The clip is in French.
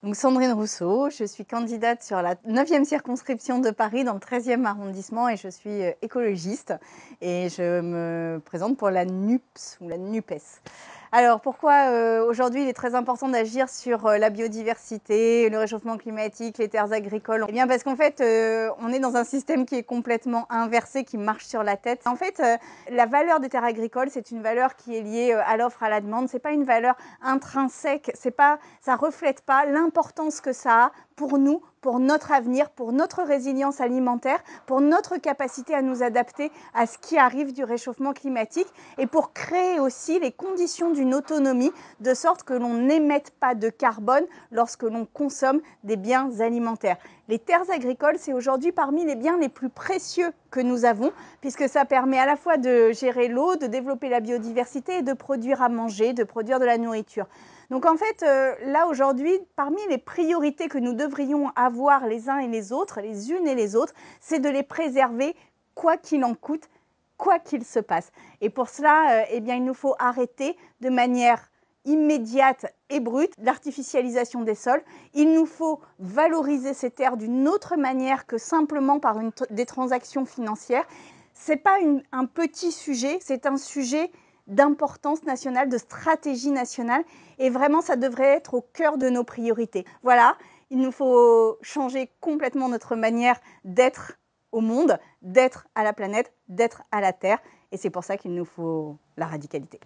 Donc Sandrine Rousseau, je suis candidate sur la 9e circonscription de Paris dans le 13e arrondissement et je suis écologiste et je me présente pour la NUPS ou la NUPES. Alors pourquoi aujourd'hui il est très important d'agir sur la biodiversité, le réchauffement climatique, les terres agricoles? Eh bien parce qu'en fait on est dans un système qui est complètement inversé, qui marche sur la tête. En fait la valeur des terres agricoles, c'est une valeur qui est liée à l'offre, à la demande. C'est pas une valeur intrinsèque, ça reflète pas l'importance que ça a pour nous, pour notre avenir, pour notre résilience alimentaire, pour notre capacité à nous adapter à ce qui arrive du réchauffement climatique et pour créer aussi les conditions d'une autonomie de sorte que l'on n'émette pas de carbone lorsque l'on consomme des biens alimentaires. Les terres agricoles, c'est aujourd'hui parmi les biens les plus précieux que nous avons puisque ça permet à la fois de gérer l'eau, de développer la biodiversité et de produire à manger, de produire de la nourriture. Donc en fait, là aujourd'hui, parmi les priorités que nous devrions avoir les uns et les autres, les unes et les autres, c'est de les préserver quoi qu'il en coûte, quoi qu'il se passe. Et pour cela, eh bien, il nous faut arrêter de manière immédiate et brute l'artificialisation des sols. Il nous faut valoriser ces terres d'une autre manière que simplement par des transactions financières. Ce n'est pas un petit sujet, c'est un sujet d'importance nationale, de stratégie nationale. Et vraiment, ça devrait être au cœur de nos priorités. Voilà, il nous faut changer complètement notre manière d'être au monde, d'être à la planète, d'être à la Terre. Et c'est pour ça qu'il nous faut la radicalité.